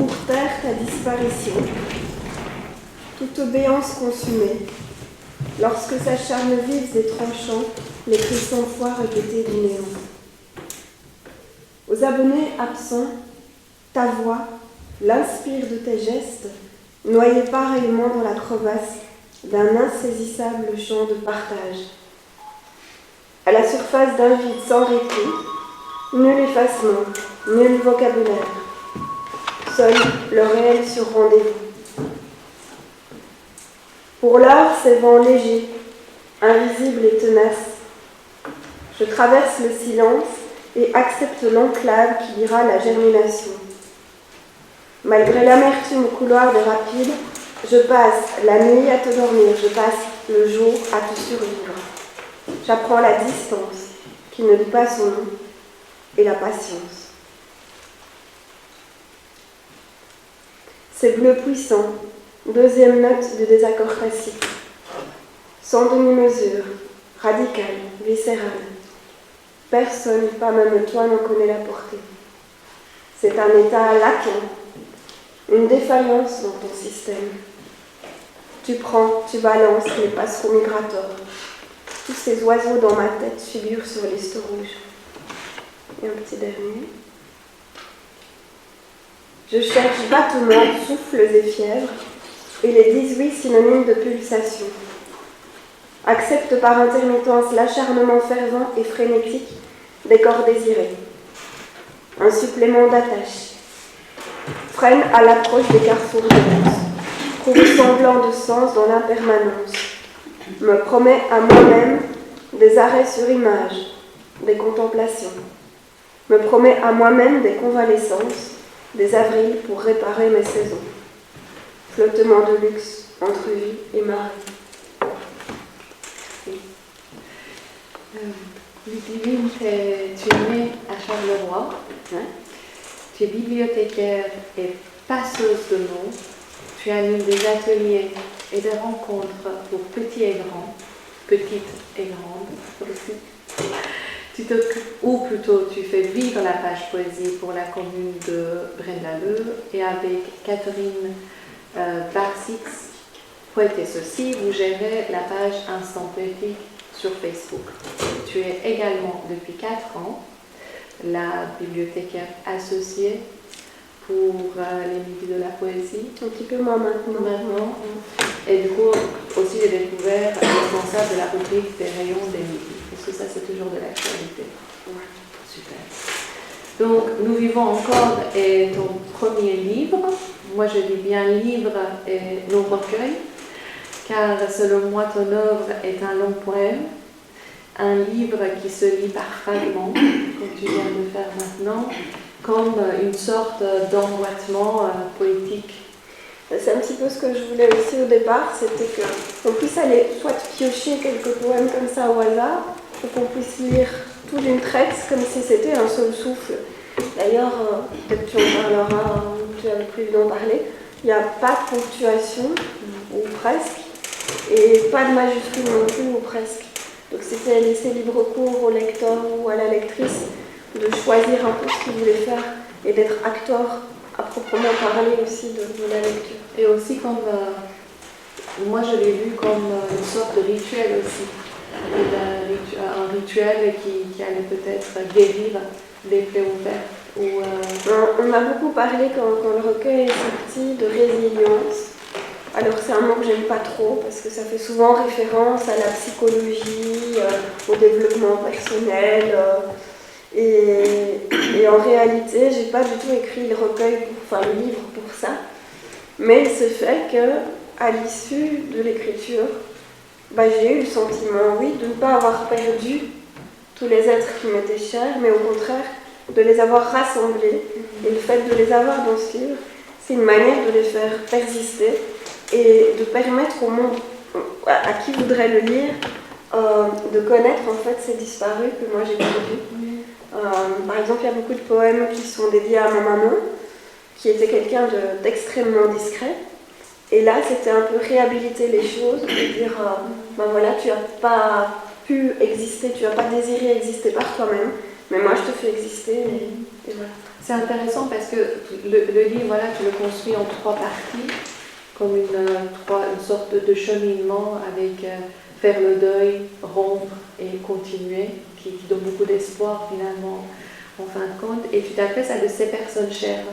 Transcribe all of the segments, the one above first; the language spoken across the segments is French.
pour taire ta disparition. Toute obéance consumée, lorsque s'acharnent vifs et tranchants les cris sans foi répétés du néant. Aux abonnés absents, ta voix, l'inspire de tes gestes, noyée pareillement dans la crevasse d'un insaisissable champ de partage. À la surface d'un vide sans répit, nul effacement, nul vocabulaire. Seul le réel sur rendez-vous. Pour l'heure, ces vents légers, invisibles et tenaces. Je traverse le silence et accepte l'enclave qui dira la germination. Malgré l'amertume au couloir des rapides, je passe la nuit à te dormir, je passe le jour à te survivre. J'apprends la distance, qui ne dit pas son nom, et la patience. C'est bleu puissant, deuxième note du désaccord classique. Sans demi-mesure, radical, viscéral. Personne, pas même toi, n'en connaît la portée. C'est un état latent, une défaillance dans ton système. Tu prends, tu balances les passereaux migrateurs. Tous ces oiseaux dans ma tête figurent sur liste rouge. Et un petit dernier. Je cherche battements, souffles et fièvres, et les 18 synonymes de pulsation. Accepte par intermittence l'acharnement fervent et frénétique des corps désirés. Un supplément d'attache. Freine à l'approche des carrefours de l'os. Trouve semblant de sens dans l'impermanence. Me promet à moi-même des arrêts sur image, des contemplations. Me promet à moi-même des convalescences, des avrils pour réparer mes saisons. Flottement de luxe entre vie et marée. Ludivine, tu es née à Charleroi, hein? Tu es bibliothécaire et passeuse de mots. Tu animes des ateliers et des rencontres pour petits et grands, petites et grandes aussi. Tu t'occupes, ou plutôt tu fais vivre la page poésie pour la commune de Braine-l'Alleud et avec Catherine Barsix, Poétesse aussi, vous gérez la page Instant Poétique sur Facebook. Tu es également depuis 4 ans la bibliothécaire associée pour les Midis de la Poésie. Un petit peu moins maintenant. Et du coup, aussi j'ai découvert responsable de la rubrique des rayons des Midis. Parce que ça, c'est toujours de l'actualité. Ouais. Super. Donc, nous vivons encore et ton premier livre. Moi, je dis bien livre et non recueil, car selon moi, ton œuvre est un long poème, un livre qui se lit par fragments, comme tu viens de faire maintenant, comme une sorte d'emboîtement poétique. C'est un petit peu ce que je voulais aussi au départ, c'était qu'on puisse aller soit piocher quelques poèmes comme ça au hasard, ou qu'on puisse lire tout d'une traite comme si c'était un seul souffle. D'ailleurs, peut-être tu en parleras, tu avais prévu d'en parler, il n'y a pas de ponctuation, ou presque, et pas de majuscule non plus, ou presque. Donc c'était laisser libre cours au lecteur ou à la lectrice de choisir un peu ce qu'il voulait faire et d'être acteur à proprement parler aussi de la lecture. Et aussi comme, moi je l'ai vu comme une sorte de rituel aussi, un rituel qui allait peut-être guérir des plaies ouvertes. On a beaucoup parlé quand le recueil est sorti de résilience. Alors c'est un mot que j'aime pas trop parce que ça fait souvent référence à la psychologie, au développement personnel. Et en réalité, j'ai pas du tout écrit le livre pour ça. Mais il se fait qu'à l'issue de l'écriture, j'ai eu le sentiment, oui, de ne pas avoir perdu tous les êtres qui m'étaient chers, mais au contraire, de les avoir rassemblés. Et le fait de les avoir dans ce livre, c'est une manière de les faire persister et de permettre au monde, à qui voudrait le lire, de connaître en fait ces disparus que moi j'ai perdus. Par exemple, il y a beaucoup de poèmes qui sont dédiés à ma maman, qui était quelqu'un d'extrêmement discret. Et là, c'était un peu réhabiliter les choses et dire, voilà, tu n'as pas pu exister, tu n'as pas désiré exister par toi-même, mais moi je te fais exister et voilà. C'est intéressant parce que le livre, voilà, tu le construis en 3 parties, comme une sorte de cheminement avec faire le deuil, rompre et continuer, qui donne beaucoup d'espoir finalement en fin de compte. Et tu t'adresses à de ces personnes chères,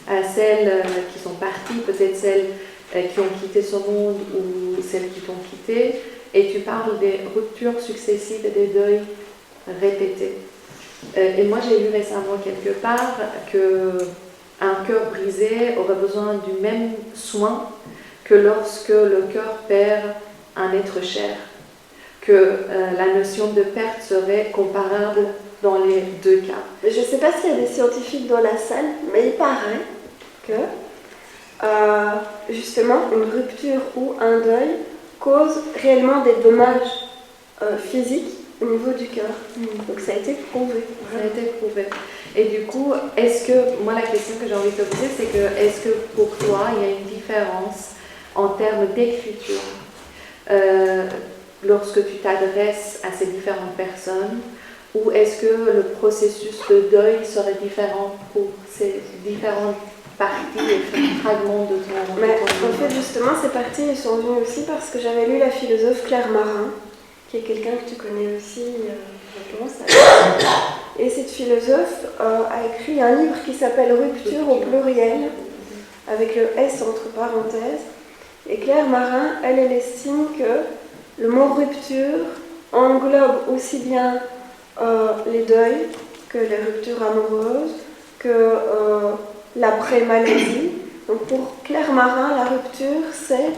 à celles qui sont parties, peut-être celles qui ont quitté ce monde ou celles qui t'ont quitté, et tu parles des ruptures successives et des deuils répétés. Et moi j'ai lu récemment quelque part qu'un cœur brisé aurait besoin du même soin que lorsque le cœur perd un être cher, que la notion de perte serait comparable dans les 2 cas. Je ne sais pas s'il y a des scientifiques dans la salle, mais il paraît que justement une rupture ou un deuil cause réellement des dommages physiques au niveau du cœur. Donc ça a été prouvé. Ça a été prouvé. Et du coup, est-ce que, moi la question que j'ai envie de te poser, c'est que est-ce que pour toi il y a une différence en termes d'écriture lorsque tu t'adresses à ces différentes personnes, ou est-ce que le processus de deuil serait différent pour ces différentes parties et fragments de ton... En fait, justement, ces parties elles sont venues aussi parce que j'avais lu la philosophe Claire Marin, qui est quelqu'un que tu connais aussi, je pense. Et cette philosophe a écrit un livre qui s'appelle Rupture au pluriel, avec le S entre parenthèses. Et Claire Marin, elle estime que le mot rupture englobe aussi bien les deuils que les ruptures amoureuses, que l'après-maladie. Donc pour Claire Marin, la rupture, c'est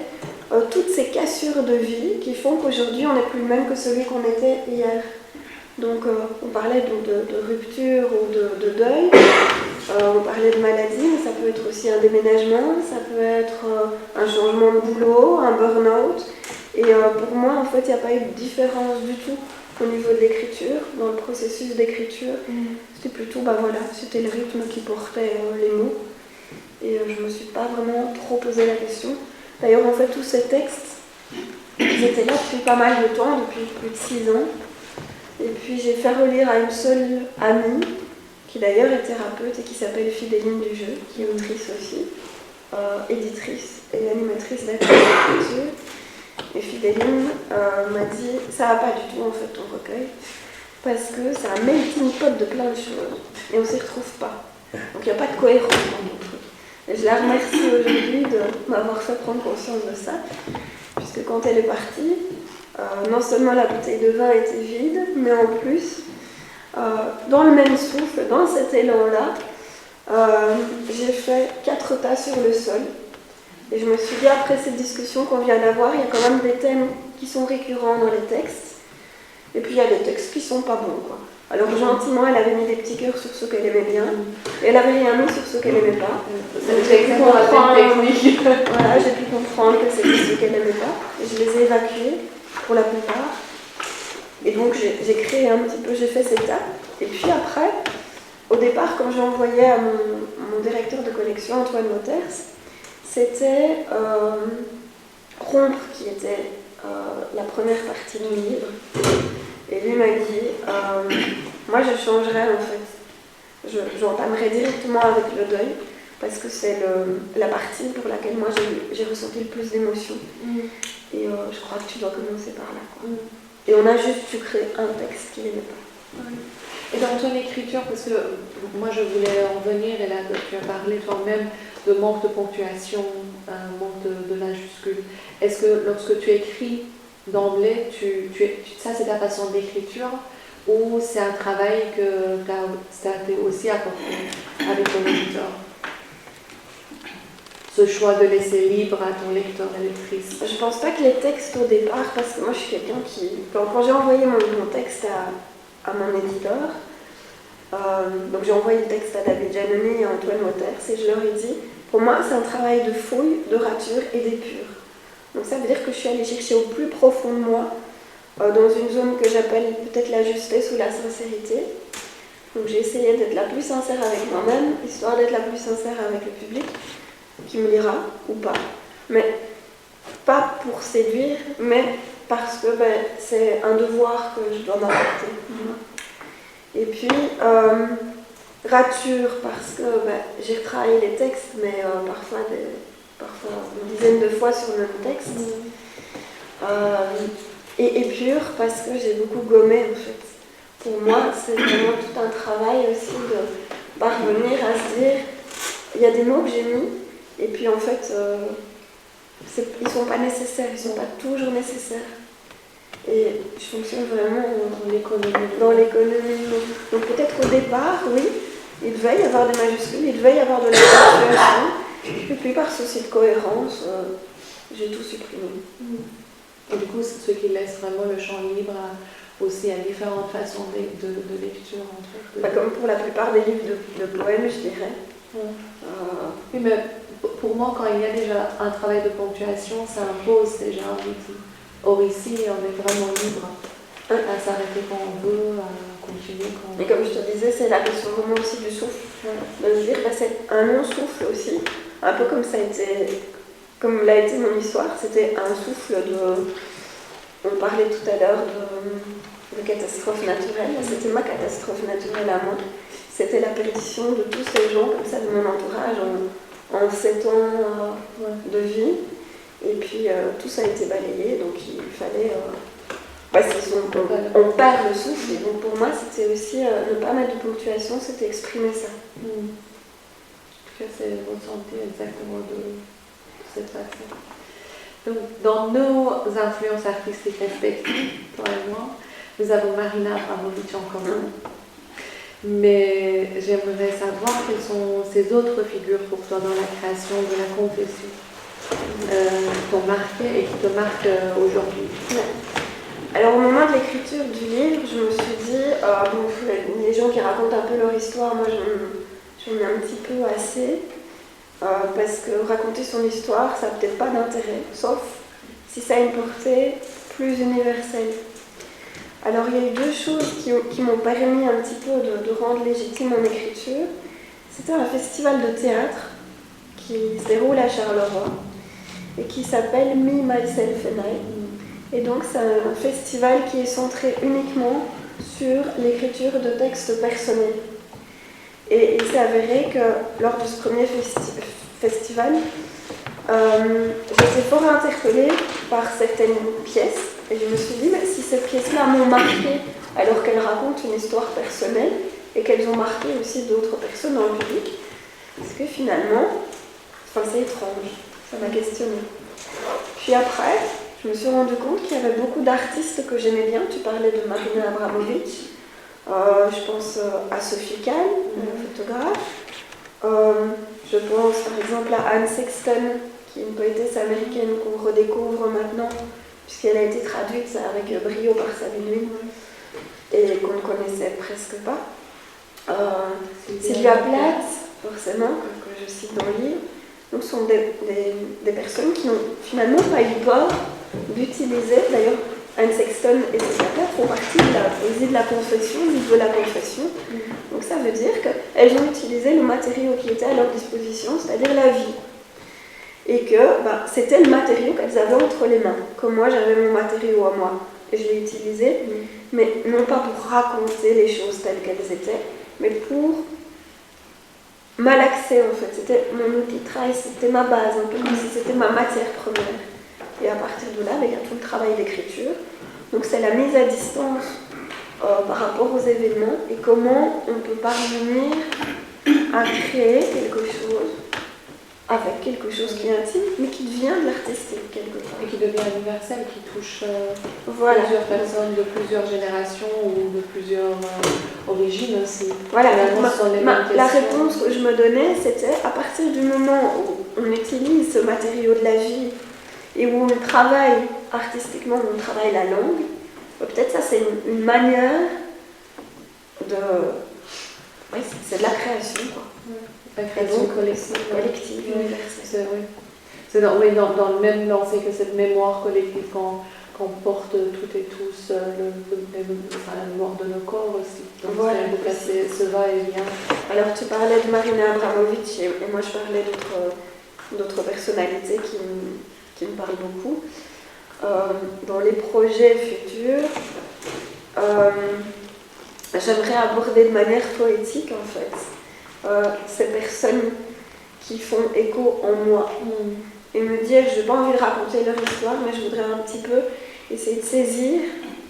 toutes ces cassures de vie qui font qu'aujourd'hui on n'est plus le même que celui qu'on était hier. Donc on parlait de rupture ou de deuil, on parlait de maladie, mais ça peut être aussi un déménagement, ça peut être un changement de boulot, un burn-out. Et pour moi, en fait, il n'y a pas eu de différence du tout au niveau de l'écriture, dans le processus d'écriture. C'était plutôt, c'était le rythme qui portait les mots. Et je ne me suis pas vraiment trop posé la question. D'ailleurs, en fait, tous ces textes, ils étaient là depuis pas mal de temps, depuis plus de 6 ans. Et puis j'ai fait relire à une seule amie, qui d'ailleurs est thérapeute et qui s'appelle Fidéline Dujeu, qui est autrice aussi, éditrice et animatrice d'écriture. Et Fidéline m'a dit, ça va pas du tout en fait ton recueil, parce que c'est un melting pot de plein de choses, et on s'y retrouve pas. Donc il n'y a pas de cohérence dans mon truc. Et je la remercie aujourd'hui de m'avoir fait prendre conscience de ça, puisque quand elle est partie, non seulement la bouteille de vin était vide, mais en plus, dans le même souffle, dans cet élan-là, j'ai fait 4 tas sur le sol. Et je me suis dit, après cette discussion qu'on vient d'avoir, il y a quand même des thèmes qui sont récurrents dans les textes. Et puis il y a des textes qui sont pas bons, quoi. Alors gentiment, elle avait mis des petits cœurs sur ceux qu'elle aimait bien, et elle avait rien mis sur ceux qu'elle aimait pas. J'ai pu comprendre que c'était ceux qu'elle aimait pas, et je les ai évacués pour la plupart. Et donc j'ai créé un petit peu, j'ai fait cette étape. Et puis après, au départ, quand j'ai envoyé à mon directeur de collection, Antoine Moters, c'était Rompre qui était la première partie du livre. Et lui m'a dit, moi je changerais en fait. J'entamerais directement avec le deuil, parce que c'est la partie pour laquelle moi j'ai ressenti le plus d'émotions. Et je crois que tu dois commencer par là, quoi. Et on a juste pu créer un texte qu'il n'aimait pas. Et dans ton écriture, parce que moi je voulais en venir, et là tu as parlé toi-même de manque de ponctuation, manque de majuscules. Est-ce que lorsque tu écris d'emblée, ça c'est ta façon d'écriture, ou c'est un travail que ça t'a aussi apporté avec ton éditeur? Ce choix de laisser libre à ton lecteur et lectrice. Je pense pas que les textes au départ, parce que moi je suis quelqu'un qui... Quand j'ai envoyé mon texte à mon éditeur, donc j'ai envoyé le texte à David Giannoni et à Antoine Moters, et je leur ai dit, pour moi c'est un travail de fouille, de rature et d'épure. Donc ça veut dire que je suis allée chercher au plus profond de moi, dans une zone que j'appelle peut-être la justesse ou la sincérité. Donc j'ai essayé d'être la plus sincère avec moi-même, histoire d'être la plus sincère avec le public, qui me lira ou pas. Mais pas pour séduire, mais parce que c'est un devoir que je dois m'apporter. Et puis, ratures parce que j'ai retravaillé les textes, mais parfois une dizaine de fois sur le même texte. Et pure parce que j'ai beaucoup gommé en fait. Pour moi, c'est vraiment tout un travail aussi de parvenir à se dire, il y a des mots que j'ai mis, et puis en fait, ils ne sont pas nécessaires, ils ne sont pas toujours nécessaires. Et je fonctionne vraiment dans l'économie. Donc peut-être au départ, oui, il devait y avoir des majuscules, il devait y avoir de la ponctuation, et puis par souci de cohérence, j'ai tout supprimé. Et du coup, c'est ce qui laisse vraiment le champ libre aussi à différentes façons de lecture. En fait, comme pour la plupart des livres de poèmes, je dirais. Oui, mais pour moi, quand il y a déjà un travail de ponctuation, ça impose déjà un outil. Or ici, on est vraiment libre à s'arrêter quand on veut, à continuer quand on veut. Et comme je te disais, c'est la question vraiment aussi du souffle. De se dire, c'est un non-souffle aussi. Un peu comme l'a été mon histoire, c'était un souffle de... On parlait tout à l'heure de catastrophe naturelle. C'était ma catastrophe naturelle à moi. C'était la perdition de tous ces gens comme ça de mon entourage en 7 ans de vie. Et puis tout ça a été balayé, donc il fallait... on perd le souffle, et donc pour moi c'était aussi ne pas mettre de ponctuation, c'était exprimer ça. En tout cas, c'est ressenti exactement de cette façon. Donc, dans nos influences artistiques respectives, toi et moi, nous avons Marina Abramović en commun. Mais j'aimerais savoir quelles sont ces autres figures pour toi dans la création de la confession t'ont marqué et qui te marquent aujourd'hui. Alors au moment de l'écriture du livre, je me suis dit, les gens qui racontent un peu leur histoire, moi j'en ai un petit peu assez, parce que raconter son histoire, ça n'a peut-être pas d'intérêt, sauf si ça a une portée plus universelle. Alors il y a eu 2 choses qui m'ont permis un petit peu de rendre légitime mon écriture. C'était un festival de théâtre qui se déroule à Charleroi et qui s'appelle Me, Myself and I. Et donc c'est un festival qui est centré uniquement sur l'écriture de textes personnels. Et il s'est avéré que lors de ce premier festival, j'étais fort interpellée par certaines pièces. Et je me suis dit, si ces pièces-là m'ont marqué alors qu'elles racontent une histoire personnelle et qu'elles ont marqué aussi d'autres personnes dans le public, parce que finalement, c'est étrange, ça m'a questionnée. Puis après, je me suis rendu compte qu'il y avait beaucoup d'artistes que j'aimais bien. Tu parlais de Marina Abramović, je pense à Sophie Calle, photographe. Je pense par exemple à Anne Sexton, qui est une poétesse américaine qu'on redécouvre maintenant, puisqu'elle a été traduite avec brio par Sabine Lune et qu'on ne connaissait presque pas. Sylvia Plath, forcément, que je cite dans le livre. Donc, ce sont des personnes qui n'ont finalement pas eu peur d'utiliser, d'ailleurs, Anne Sexton et Sylvia Plath font partie de la poésie de la confession, du livre de la confession. Donc, ça veut dire qu'elles ont utilisé le matériau qui était à leur disposition, c'est-à-dire la vie. Et que c'était le matériau qu'elles avaient entre les mains. Comme moi, j'avais mon matériau à moi. Et je l'ai utilisé, mais non pas pour raconter les choses telles qu'elles étaient, mais pour malaxer en fait. C'était mon outil de travail, c'était ma base, un peu comme si c'était ma matière première. Et à partir de là, il y a tout le travail d'écriture. Donc c'est la mise à distance par rapport aux événements et comment on peut parvenir à créer quelque chose avec quelque chose qui est intime, mais qui devient de l'artistique quelque part. Et qui devient universel, qui touche plusieurs personnes de plusieurs générations ou de plusieurs origines aussi. Voilà, la réponse que je me donnais, c'était à partir du moment où on utilise ce matériau de la vie et où on travaille artistiquement, où on travaille la langue, peut-être ça c'est une manière de... Oui, c'est de la création, quoi. La création collective, universelle. C'est dans le même lancé que cette mémoire collective qu'on porte toutes et tous, la mémoire de nos corps aussi. Donc voilà, ce va-et-vient. Alors tu parlais de Marina Abramović et moi je parlais d'autres personnalités qui me parlent beaucoup. Dans les projets futurs, j'aimerais aborder de manière poétique en fait ces personnes qui font écho en moi et me dire, je n'ai pas envie de raconter leur histoire, mais je voudrais un petit peu essayer de saisir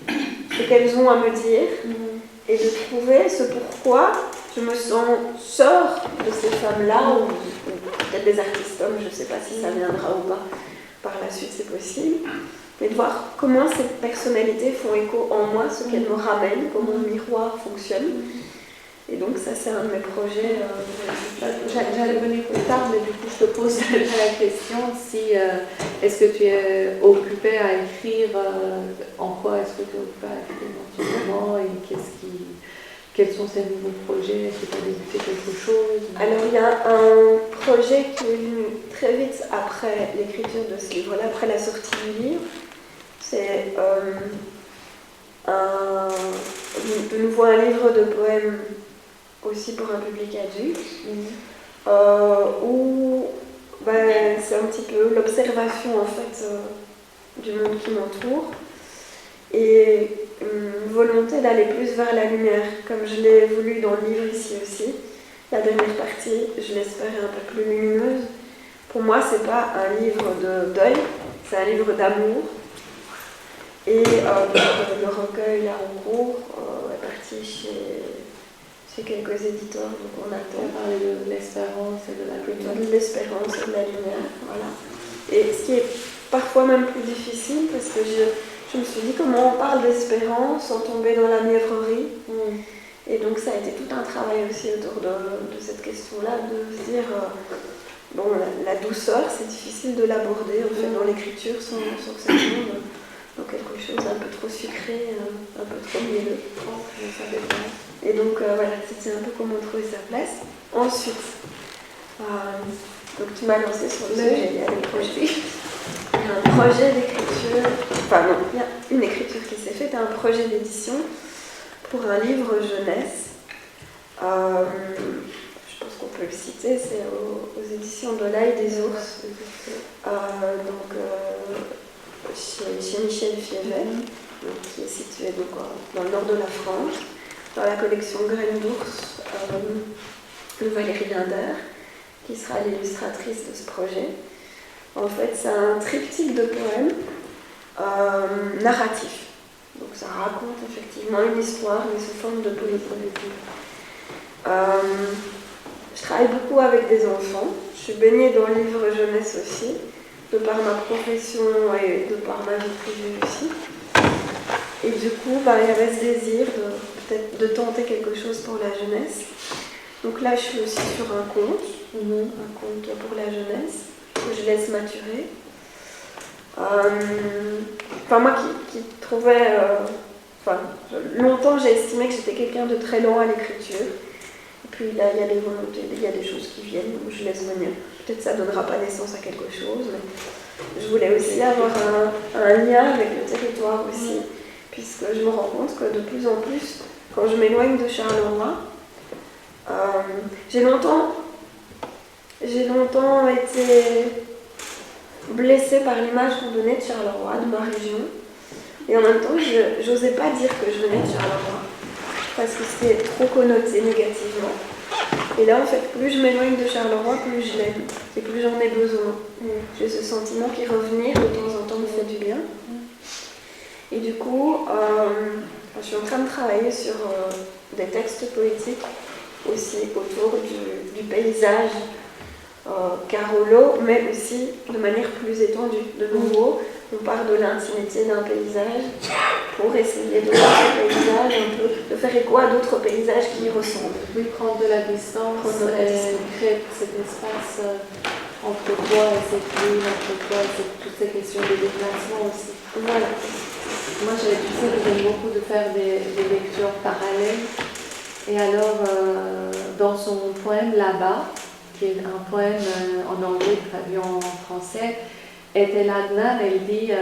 ce qu'elles ont à me dire et de trouver ce pourquoi je me sors de ces femmes-là, ou peut-être des artistes hommes, je ne sais pas si ça viendra ou pas, par la suite c'est possible, mais de voir comment ces personnalités font écho en moi, ce qu'elles me ramènent, comment le miroir fonctionne. Et donc ça c'est un de mes projets. J'allais venir plus tard, mais du coup je te pose la question si est-ce que tu es occupée à écrire, en quoi est-ce que tu es occupée à écrire en ce moment et quels sont ces nouveaux projets, est-ce que tu as débuté quelque chose? Alors il y a un projet qui est venu très vite après l'écriture de ce livre-là, après la sortie du livre. C'est de nouveau un livre de poèmes aussi pour un public adulte, où c'est un petit peu l'observation en fait du monde qui m'entoure et une volonté d'aller plus vers la lumière, comme je l'ai voulu dans le livre ici aussi. La dernière partie, je l'espère, est un peu plus lumineuse. Pour moi, c'est pas un livre de deuil, c'est un livre d'amour. Et le recueil là en cours est parti chez quelques éditeurs, donc on attend. On a parlé de l'espérance et de la lumière. De l'espérance et de la lumière, voilà. Et ce qui est parfois même plus difficile, parce que je me suis dit comment on parle d'espérance sans tomber dans la mièvrerie. Et donc ça a été tout un travail aussi autour de cette question-là, de se dire, la douceur, c'est difficile de l'aborder en fait, dans l'écriture sans que ça tombe dans quelque chose un peu trop sucré, un peu trop mielleux. Et donc voilà, c'était un peu comment trouver sa place. Ensuite, donc tu m'as lancé sur le sujet, il y a des projets. Il y a un projet d'écriture, enfin non, il y a une écriture qui s'est faite, un projet d'édition pour un livre jeunesse. Je pense qu'on peut le citer, c'est aux éditions de l'Ail des Ours, chez Michel Fievet, qui est situé donc, dans le nord de la France, dans la collection Graines d'ours de Valérie Linder, qui sera l'illustratrice de ce projet. En fait, c'est un triptyque de poèmes narratifs. Donc ça raconte effectivement une histoire, mais sous forme de poésie. Je travaille beaucoup avec des enfants. Je suis baignée dans le livre jeunesse aussi, de par ma profession et de par ma vie privée aussi. Et du coup, il y avait ce désir peut-être de tenter quelque chose pour la jeunesse. Donc là, je suis aussi sur un conte pour la jeunesse, que je laisse maturer. Moi qui trouvais... longtemps, j'ai estimé que j'étais quelqu'un de très lent à l'écriture. Et puis là, il y a des volontés, il y a des choses qui viennent, donc je laisse venir. Peut-être ça ne donnera pas naissance à quelque chose, mais je voulais aussi avoir un lien avec le territoire aussi, puisque je me rends compte que de plus en plus, quand je m'éloigne de Charleroi, j'ai longtemps été blessée par l'image qu'on donnait de Charleroi, de ma région. Et en même temps, je n'osais pas dire que je venais de Charleroi, parce que c'était trop connoté négativement. Et là, en fait, plus je m'éloigne de Charleroi, plus je l'aime, et plus j'en ai besoin. J'ai ce sentiment qui revenir de temps en temps me fait du bien. Et du coup, je suis en train de travailler sur des textes poétiques aussi autour du paysage Carolo, mais aussi de manière plus étendue. De nouveau, on part de l'intimité d'un paysage pour essayer de voir ce paysage un peu, de faire écho à d'autres paysages qui y ressemblent. Oui, prendre de la distance et créer cet espace entre toi et cette ville, entre toi et toutes ces questions de déplacement aussi. Voilà. Moi, tu sais que j'aime beaucoup de faire des lectures parallèles. Et alors, dans son poème Là-bas, qui est un poème en anglais traduit en français, Ethel Adnan, elle dit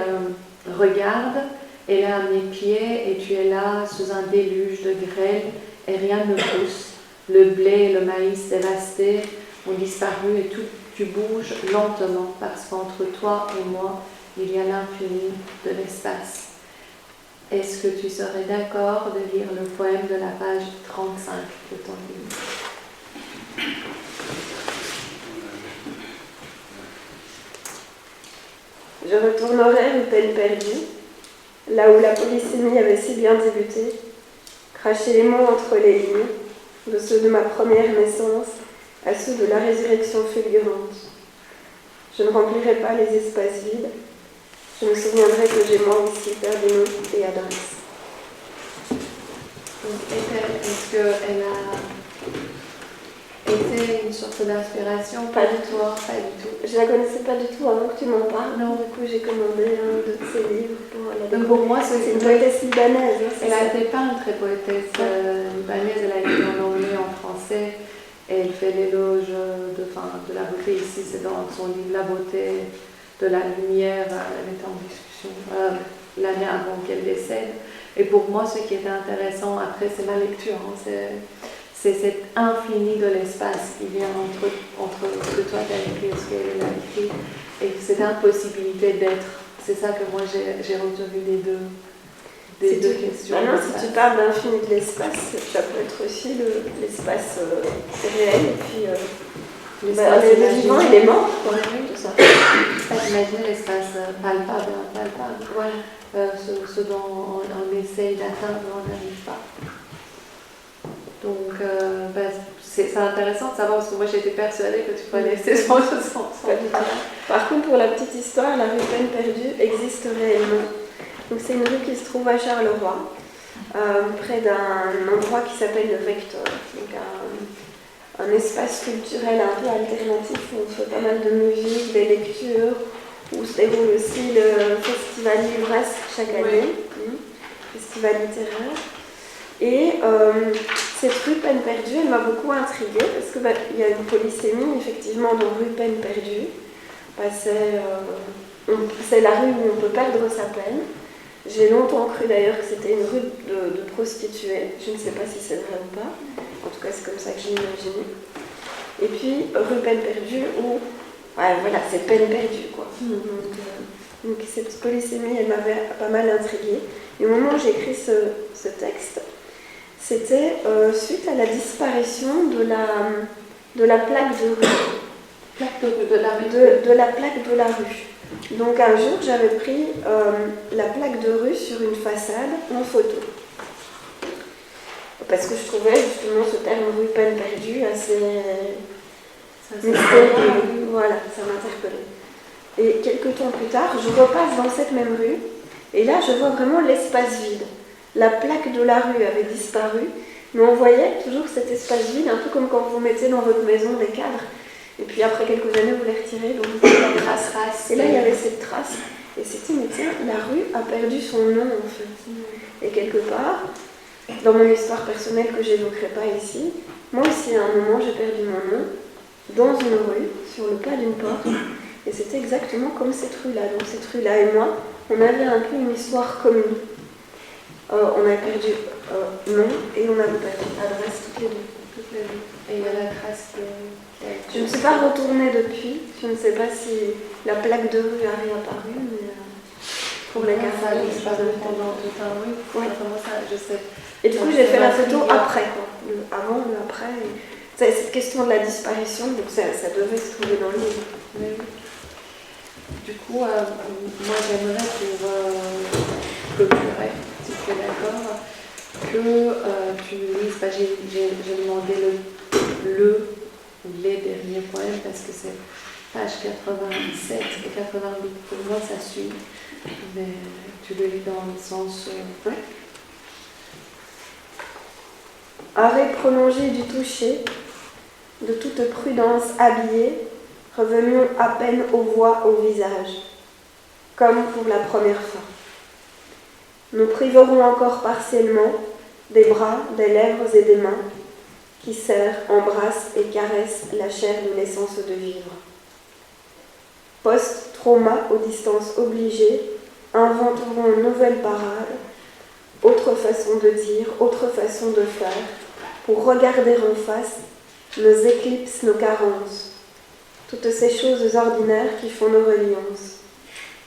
regarde, elle est à mes pieds et tu es là sous un déluge de grêle et rien ne pousse. Le blé et le maïs dévastés ont disparu et tout, tu bouges lentement parce qu'entre toi et moi, il y a l'infini de l'espace. est-ce que tu serais d'accord de lire le poème de la page 35 de ton livre? Je retournerai rue Peine Perdue, là où la polysémie avait si bien débuté, cracher les mots entre les lignes, de ceux de ma première naissance à ceux de la résurrection fulgurante. Je ne remplirai pas les espaces vides, je me souviendrai que j'ai moi aussi perdu nom et adresse. Donc, est-ce qu'elle a été une source d'inspiration? Pas du tout. Pas du tout. Je la connaissais pas du tout avant que tu m'en parles. Non. Du coup, j'ai commandé un de ses livres pour la Donc pour moi, c'est une poétesse libanaise. Hein, elle a été peintre et poétesse libanaise. Elle a écrit en anglais, en français. Et elle fait l'éloge de la beauté. Ici, c'est dans son livre La beauté de la lumière. Elle était en discussion l'année avant qu'elle décède. Et pour moi, ce qui était intéressant après, c'est la lecture. Hein, c'est cet infini de l'espace qui vient entre ce que toi tu as écrit et ce qu'elle a écrit, et cette impossibilité d'être. C'est ça que moi j'ai retenu des deux questions. Maintenant, si tu parles d'infini de l'espace, ça peut être aussi l'espace réel, et puis le vivant et les morts, tout ça. Imaginer l'espace palpable, impalpable. Voilà. Ce dont on essaye d'atteindre, on n'arrive pas. Donc, c'est intéressant de savoir, parce que moi j'étais persuadée que tu prenais ces sens. Pas du tout. Par contre, pour la petite histoire, la rue Peine Perdue existe réellement. Donc, c'est une rue qui se trouve à Charleroi, près d'un endroit qui s'appelle le Vecteur. Donc, un espace culturel un peu alternatif où on fait pas mal de musique, des lectures, où se déroule aussi le festival Livresque chaque année, festival littéraire. Et cette rue Peine Perdue, elle m'a beaucoup intriguée parce que il y a une polysémie effectivement dans rue Peine Perdue. C'est la rue où on peut perdre sa peine. J'ai longtemps cru d'ailleurs que c'était une rue de prostituées. Je ne sais pas si c'est vrai ou pas. En tout cas, c'est comme ça que j'ai imaginé. Et puis rue Peine Perdue où, voilà, c'est peine perdue quoi. Donc cette polysémie, elle m'avait pas mal intriguée. Et au moment où j'ai écrit ce texte, c'était suite à la disparition de la plaque de rue. De la plaque de la rue. Donc un jour, j'avais pris la plaque de rue sur une façade en photo. Parce que je trouvais justement ce terme rue Peine Perdue assez mystérieux. Voilà, ça m'interpellait. Et quelques temps plus tard, je repasse dans cette même rue, et là, je vois vraiment l'espace vide. La plaque de la rue avait disparu, mais on voyait toujours cet espace vide, un peu comme quand vous mettez dans votre maison des cadres, et puis après quelques années, vous les retirez, donc vous avez la trace. Et là, il y avait cette trace, et c'était, mais tiens, la rue a perdu son nom, en fait. Et quelque part, dans mon histoire personnelle que j'évoquerai pas ici, moi aussi, à un moment, j'ai perdu mon nom, dans une rue, sur le pas d'une porte, et c'était exactement comme cette rue-là. Donc cette rue-là et moi, on avait un peu une histoire commune. On avait perdu nom et on avait perdu adresse toutes les deux. Et il y a la trace Je ne suis pas retournée depuis. Je ne sais pas si la plaque de rue a réapparu, mais pour les cas, ça a disparu pendant tout un oui. Ça, je sais. Et du coup, j'ai fait la photo après, quoi. Le avant, le après. C'est cette question de la disparition, donc ça devait se trouver dans le livre. Oui. Du coup, moi j'aimerais pour clôturer, si tu es d'accord, que tu lises. J'ai demandé le ou les derniers poèmes parce que c'est page 87 et 88. Pour moi, ça suit, mais tu le lis dans le sens. Arrêt prolongé du toucher, de toute prudence habillée, revenions à peine aux voix, au visage, comme pour la première fois. Nous priverons encore partiellement des bras, des lèvres et des mains qui serrent, embrassent et caressent la chair de l'essence de vivre. Post-trauma aux distances obligées, inventerons une nouvelle parade, autre façon de dire, autre façon de faire, pour regarder en face nos éclipses, nos carences, toutes ces choses ordinaires qui font nos reliances.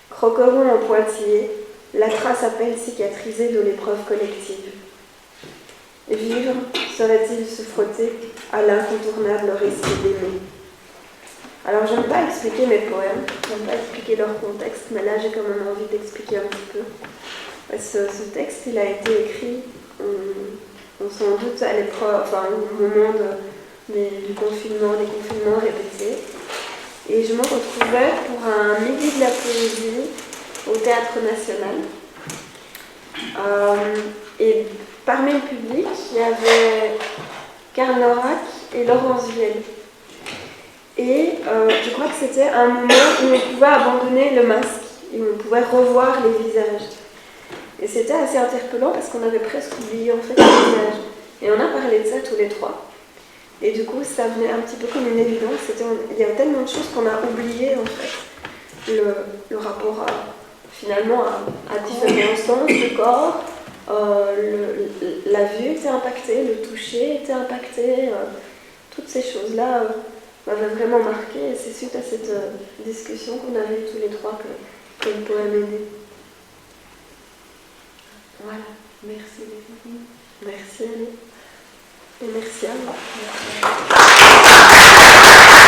Croquerons en pointillés la trace appelle cicatriser de l'épreuve collective. Vivre serait-il se frotter à l'incontournable risque d'aimer? Alors, j'aime pas expliquer mes poèmes, j'aime pas expliquer leur contexte, mais là, j'ai quand même envie d'expliquer un petit peu. Ce texte, il a été écrit, on s'en doute, à l'épreuve, enfin, au moment du confinement, des confinements répétés. Et je me retrouvais pour un midi de la poésie au Théâtre National. Et parmi le public, il y avait Karl Norak et Laurence Vielle. Et je crois que c'était un moment où on pouvait abandonner le masque, et où on pouvait revoir les visages. Et c'était assez interpellant parce qu'on avait presque oublié en fait les visages. Et on a parlé de ça tous les trois. Et du coup, ça venait un petit peu comme une évidence. Il y a tellement de choses qu'on a oubliées en fait. Le rapport finalement à différents sens du corps. La vue était impactée, le toucher était impacté. Toutes ces choses-là m'avaient vraiment marqué. Et c'est suite à cette discussion qu'on a eue tous les trois que le poème est né. Voilà. Merci Léonie. Merci Annie. Et merci à vous. Merci.